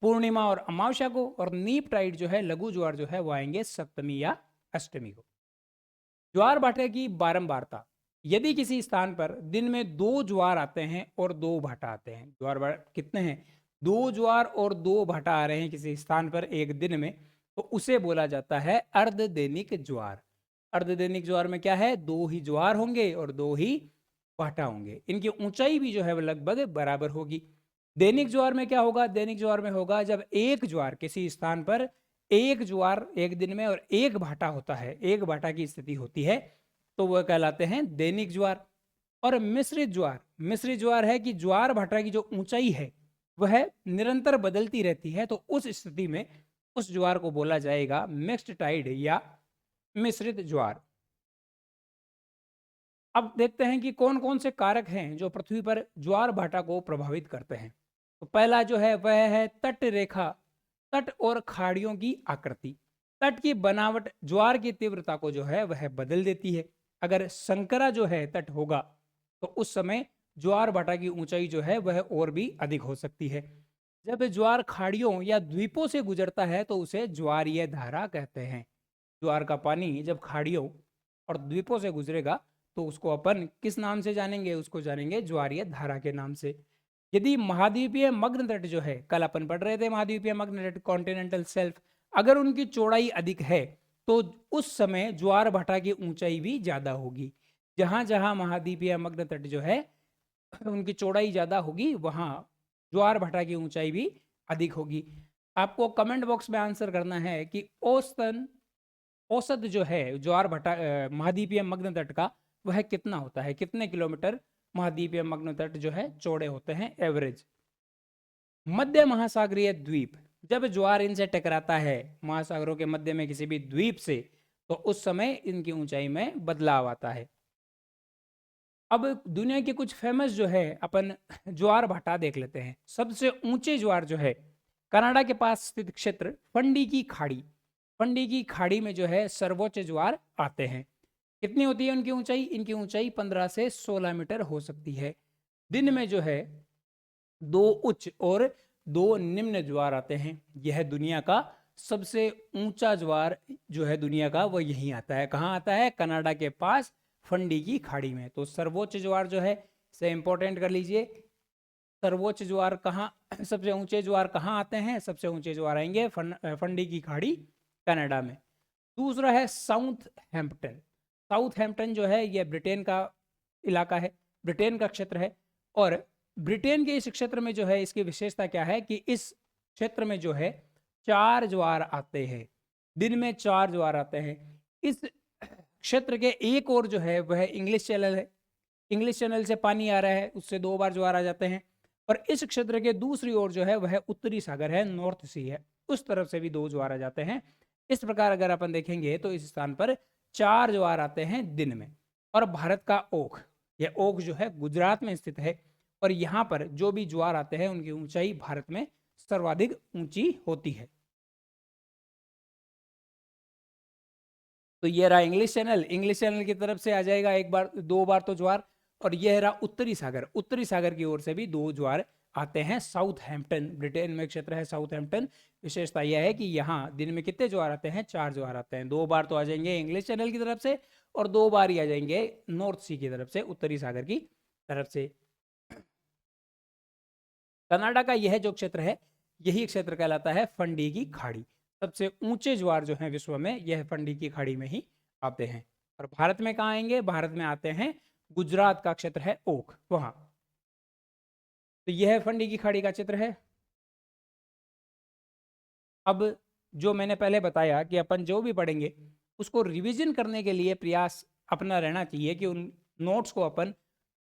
Speaker 1: पूर्णिमा और अमावस्या को, और नीप टाइड जो है लघु ज्वार जो है वो आएंगे सप्तमी या अष्टमी को। ज्वार भाटे की बारंबारता, यदि किसी स्थान पर दिन में 2 ज्वार आते हैं और 2 भाटा आते हैं, कितने हैं, 2 ज्वार और 2 भाटा आ रहे हैं किसी स्थान पर एक दिन में, तो उसे बोला जाता है अर्धदैनिक ज्वार। अर्धदैनिक ज्वार में क्या है, 2 ही ज्वार होंगे और 2 ही भाटा होंगे। इनकी ऊंचाई भी जो है वो लगभग बराबर होगी। दैनिक ज्वार में क्या होगा, दैनिक ज्वार में होगा जब एक ज्वार किसी स्थान पर एक ज्वार एक दिन में और एक भाटा होता है, एक भाटा की स्थिति होती है, तो वह कहलाते हैं दैनिक ज्वार। और मिश्रित ज्वार, मिश्रित ज्वार है कि ज्वार भाटा की जो ऊंचाई है वह निरंतर बदलती रहती है, तो उस स्थिति में उस ज्वार को बोला जाएगा मिक्स्ड टाइड या मिश्रित ज्वार। अब देखते हैं कि कौन कौन से कारक हैं जो पृथ्वी पर ज्वार भाटा को प्रभावित करते हैं। तो पहला जो है वह है तट रेखा, तट और खाड़ियों की आकृति। तट की बनावट ज्वार की तीव्रता को जो है वह बदल देती है। अगर संकरा जो है तट होगा तो उस समय ज्वार भाटा की ऊंचाई जो है वह और भी अधिक हो सकती है। जब ज्वार खाड़ियों या द्वीपों से गुजरता है तो उसे ज्वारीय धारा कहते हैं। ज्वार का पानी जब खाड़ियों और द्वीपों से गुजरेगा तो उसको अपन किस नाम से जानेंगे, उसको जानेंगे ज्वारीय धारा के नाम से। यदि महाद्वीपीय मग्न तट जो है, कल अपन पढ़ रहे थे महाद्वीपीय मग्न तट, कॉन्टिनेंटल शेल्फ, अगर उनकी चौड़ाई अधिक है तो उस समय ज्वार भाटा की ऊंचाई भी ज्यादा होगी। जहां जहां महाद्वीपीय मग्न तट जो है उनकी चौड़ाई ज्यादा होगी वहां ज्वार भाटा की ऊंचाई भी अधिक होगी। आपको कमेंट बॉक्स में आंसर करना है कि औसत जो है ज्वार भाटा महाद्वीपीय मग्न तट का वह कितना होता है, कितने किलोमीटर महाद्वीपीय मग्न तट जो है चौड़े होते हैं एवरेज। मध्य महासागरीय द्वीप, जब ज्वार इनसे टकराता है महासागरों के मध्य में किसी भी द्वीप से, तो उस समय इनकी ऊंचाई में बदलाव आता है। अब दुनिया के कुछ फेमस जो है अपन ज्वार भाटा देख लेते हैं। सबसे ऊंचे ज्वार जो है कनाडा के पास स्थित क्षेत्र फंडी की खाड़ी, फंडी की खाड़ी में जो है सर्वोच्च ज्वार आते हैं। कितनी होती है उनकी ऊंचाई, इनकी ऊंचाई 15 से 16 मीटर हो सकती है। दिन में जो है 2 उच्च और 2 निम्न ज्वार आते हैं। यह दुनिया का सबसे ऊंचा ज्वार जो है दुनिया का वो यहीं आता है। कहाँ आता है, कनाडा के पास फंडी की खाड़ी में। तो सर्वोच्च ज्वार जो है से इंपॉर्टेंट कर लीजिए। सर्वोच्च ज्वार कहाँ, सबसे ऊंचे ज्वार कहाँ आते हैं, सबसे ऊंचे ज्वार आएंगे फंडी की खाड़ी कनाडा में। दूसरा है साउथ हैम्पटन। साउथ हैम्पटन जो है यह ब्रिटेन का इलाका है, ब्रिटेन का क्षेत्र है। और ब्रिटेन के इस क्षेत्र में जो है इसकी विशेषता क्या है कि इस क्षेत्र में जो है 4 ज्वार आते हैं, दिन में 4 ज्वार आते हैं। इस क्षेत्र के एक और जो है वह इंग्लिश चैनल है, इंग्लिश चैनल से पानी आ रहा है, उससे 2 बार ज्वार आ जाते हैं। और इस क्षेत्र के दूसरी ओर जो है वह उत्तरी सागर है, नॉर्थ सी है, उस तरफ से भी 2 ज्वार आ जाते हैं। इस प्रकार अगर अपन देखेंगे तो इस स्थान पर 4 ज्वार आते हैं दिन में। और भारत का ओख, यह ओख जो है गुजरात में स्थित है, और यहाँ पर जो भी ज्वार आते हैं उनकी ऊंचाई भारत में सर्वाधिक ऊंची होती है। तो ये रहा इंग्लिश चैनल, इंग्लिश चैनल की तरफ से आ जाएगा 1 बार 2 बार तो ज्वार। और यह रहा उत्तरी सागर, उत्तरी सागर की ओर से भी 2 ज्वार आते हैं। साउथ हैम्पटन, ब्रिटेन में क्षेत्र है साउथ हैम्पटन। विशेषता यह है कि यहाँ दिन में कितने ज्वार आते हैं, 4 ज्वार आते हैं। 2 बार तो आ जाएंगे इंग्लिश चैनल की तरफ से और 2 बार ही आ जाएंगे नॉर्थ सी की तरफ से, उत्तरी सागर की तरफ से। कनाडा का यह जो क्षेत्र है यही क्षेत्र कहलाता है फंडी की खाड़ी। सबसे ऊंचे ज्वार जो हैं विश्व में यह फंडी की खाड़ी में ही आते हैं। और भारत में कहाँ आएंगे, भारत में आते हैं गुजरात का क्षेत्र है ओख, वहां। तो यह फंडी की खाड़ी का चित्र है। अब जो मैंने पहले बताया कि अपन जो भी पढ़ेंगे उसको रिवीजन करने के लिए प्रयास अपना रहना चाहिए कि उन नोट्स को अपन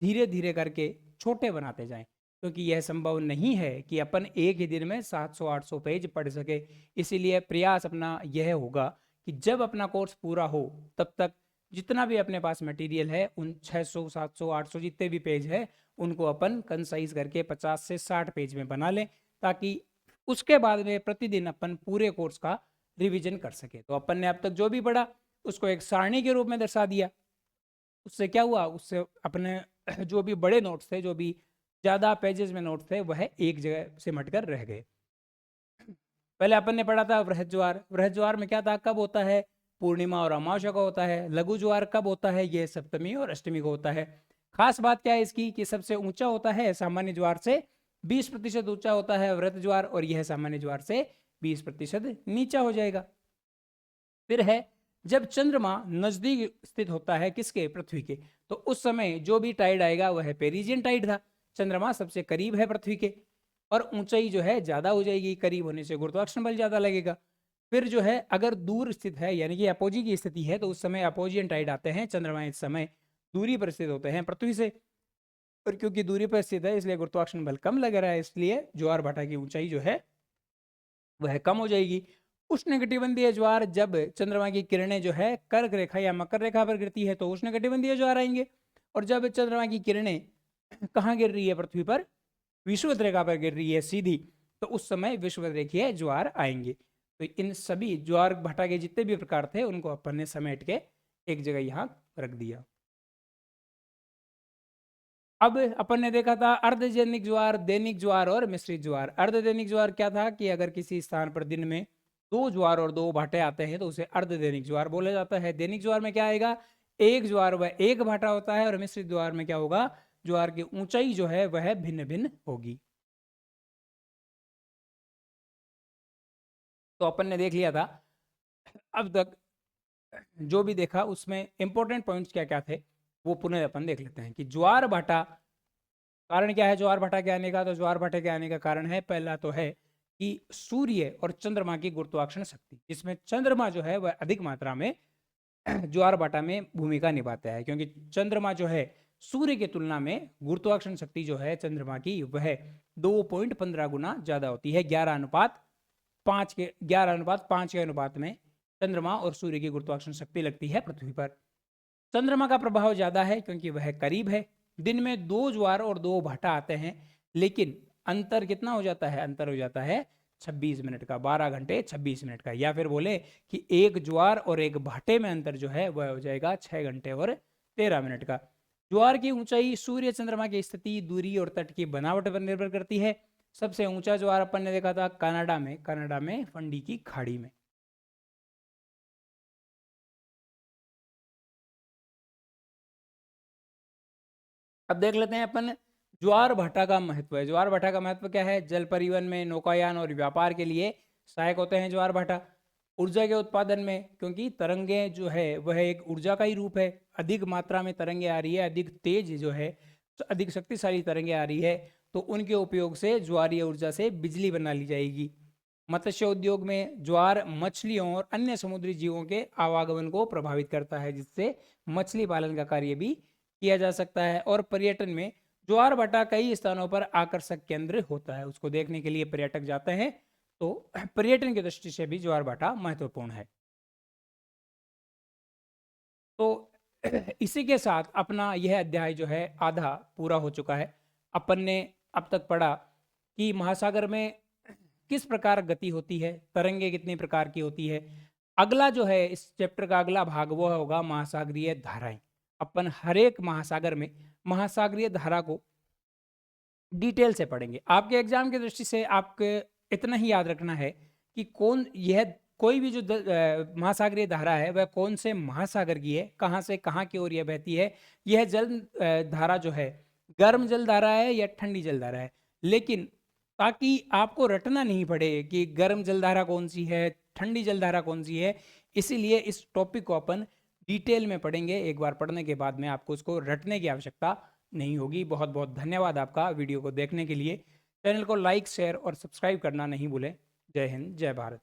Speaker 1: धीरे धीरे करके छोटे बनाते जाएं, क्योंकि यह संभव नहीं है कि अपन एक ही दिन में 700-800 पेज पढ़ सके। इसीलिए प्रयास अपना यह होगा कि जब अपना कोर्स पूरा हो तब तक जितना भी अपने पास मटेरियल है उन 600, 700, 800 जितने भी पेज है उनको अपन कंसाइज करके 50 से 60 पेज में बना लें, ताकि उसके बाद में प्रतिदिन अपन पूरे कोर्स का रिवीजन कर सके। तो अपन ने अब तक जो भी पढ़ा उसको एक सारणी के रूप में दर्शा दिया। उससे क्या हुआ, उससे अपने जो भी बड़े नोट्स थे, जो भी ज़्यादा पेजेस में नोट्स थे, वह एक जगह सिमट कर रह गए। पहले अपन ने पढ़ा था वृहद ज्वार। वृहद ज्वार में क्या था, कब होता है, पूर्णिमा और अमावस्या को होता है। लघु ज्वार कब होता है, ये सप्तमी और अष्टमी को होता है। खास बात क्या है इसकी कि सबसे ऊंचा होता है सामान्य ज्वार से 20% ऊंचा होता है वृहद ज्वार, और यह सामान्य ज्वार से 20% नीचा हो जाएगा। फिर है जब चंद्रमा नजदीक स्थित होता है किसके, पृथ्वी के, तो उस समय जो भी टाइड आएगा वह पेरिजियन टाइड था। चंद्रमा सबसे करीब है पृथ्वी के, और ऊंचाई जो है ज्यादा हो जाएगी, करीब होने से गुरुत्वाकर्षण बल ज्यादा लगेगा। फिर जो है अगर दूर स्थित है यानी कि अपोजी की स्थिति है, तो उस समय अपोजियन टाइड आते हैं। चंद्रमा इस समय दूरी पर स्थित होते हैं पृथ्वी से, और क्योंकि दूरी पर स्थित है इसलिए गुरुत्वाकर्षण बल कम लग रहा है, इसलिए ज्वार भाटा की ऊंचाई जो है वह कम हो जाएगी। उष्णकटिबंधीय ज्वार जब चंद्रमा की किरणें जो है कर्क रेखा या मकर रेखा पर गिरती है तो उष्णकटिबंधीय ज्वार आएंगे, और जब चंद्रमा की किरणें कहाँ गिर रही है, पृथ्वी पर विषुवत रेखा पर गिर रही है सीधी, तो उस समय विषुवत रेखीय ज्वार आएंगे। तो इन सभी ज्वार भाटा के जितने भी प्रकार थे उनको अपन ने समेट के एक जगह यहाँ रख दिया। अब अपन ने देखा था अर्धदैनिक ज्वार, दैनिक ज्वार और मिश्रित ज्वार। अर्धदैनिक ज्वार क्या था कि अगर किसी स्थान पर दिन में 2 ज्वार और 2 भाटे आते हैं तो उसे अर्धदैनिक ज्वार बोला जाता है। दैनिक ज्वार में क्या आएगा, एक ज्वार व एक भाटा होता है, और मिश्रित ज्वार में क्या होगा, ज्वार की ऊंचाई जो है वह भिन्न भिन्न होगी। तो अपन ने देख लिया था अब तक जो भी देखा उसमें इंपॉर्टेंट पॉइंट्स क्या क्या थे वो पुनः अपन देख लेते हैं कि ज्वार भाटा, कारण क्या है ज्वार भाटा के आने का, तो ज्वार भाटे के आने का कारण है, पहला तो है कि सूर्य और चंद्रमा की गुरुत्वाकर्षण शक्ति, जिसमें चंद्रमा जो है वह अधिक मात्रा में ज्वार भाटा में भूमिका निभाता है, क्योंकि चंद्रमा जो है सूर्य की तुलना में गुरुत्वाकर्षण शक्ति जो है चंद्रमा की वह 2.15 गुना ज्यादा होती है। 11:5 के अनुपात में चंद्रमा और सूर्य की गुरुत्वाकर्षण शक्ति लगती है पृथ्वी पर। चंद्रमा का प्रभाव ज्यादा है क्योंकि वह करीब है। दिन में 2 ज्वार और 2 भाटा आते हैं, लेकिन अंतर कितना हो जाता है, अंतर हो जाता है 26 मिनट का, 12 घंटे 26 मिनट का। या फिर बोले कि एक ज्वार और एक भाटे में अंतर जो है वह हो जाएगा 6 घंटे और 13 मिनट का। ज्वार की ऊंचाई सूर्य चंद्रमा की स्थिति, दूरी और तट की बनावट पर निर्भर करती है। सबसे ऊंचा ज्वार अपन ने देखा था कनाडा में फंडी की खाड़ी में। अब देख लेते हैं अपन ज्वार भाटा का महत्व है। ज्वार भाटा का महत्व क्या है, जल परिवहन में, नौकायान और व्यापार के लिए सहायक होते हैं ज्वार भाटा। ऊर्जा के उत्पादन में, क्योंकि तरंगे जो है वह एक ऊर्जा का ही रूप है, अधिक मात्रा में तरंगे आ रही है, अधिक तेज जो है, अधिक शक्तिशाली तरंगे आ रही है, तो उनके उपयोग से ज्वारीय ऊर्जा से बिजली बना ली जाएगी। मत्स्य उद्योग में ज्वार मछलियों और अन्य समुद्री जीवों के आवागमन को प्रभावित करता है, जिससे मछली पालन का कार्य भी किया जा सकता है। और पर्यटन में ज्वार भाटा कई स्थानों पर आकर्षक केंद्र होता है, उसको देखने के लिए पर्यटक जाते हैं, तो पर्यटन की दृष्टि से भी ज्वार भाटा महत्वपूर्ण है। तो इसी के साथ अपना यह अध्याय जो है आधा पूरा हो चुका है। अपन ने अब तक पढ़ा कि महासागर में किस प्रकार गति होती है, तरंगे कितनी प्रकार की होती है। अगला जो है इस चैप्टर का अगला भाग वो होगा महासागरीय धाराएं। अपन हर एक महासागर में महासागरीय धारा को डिटेल से पढ़ेंगे। आपके एग्जाम की दृष्टि से आपके इतना ही याद रखना है कि कौन यह कोई भी जो महासागरीय धारा है वह कौन से महासागर की है, कहाँ से कहाँ की ओर यह बहती है। यह जल धारा जो है गर्म जल धारा है या ठंडी जल धारा है, लेकिन ताकि आपको रटना नहीं पड़े कि गर्म जलधारा कौन सी है, ठंडी जलधारा कौन सी है, इसीलिए इस टॉपिक को अपन डिटेल में पढ़ेंगे। एक बार पढ़ने के बाद में आपको उसको रटने की आवश्यकता नहीं होगी। बहुत बहुत धन्यवाद आपका वीडियो को देखने के लिए। चैनल को लाइक, शेयर और सब्सक्राइब करना नहीं भूलें। जय हिंद, जय भारत।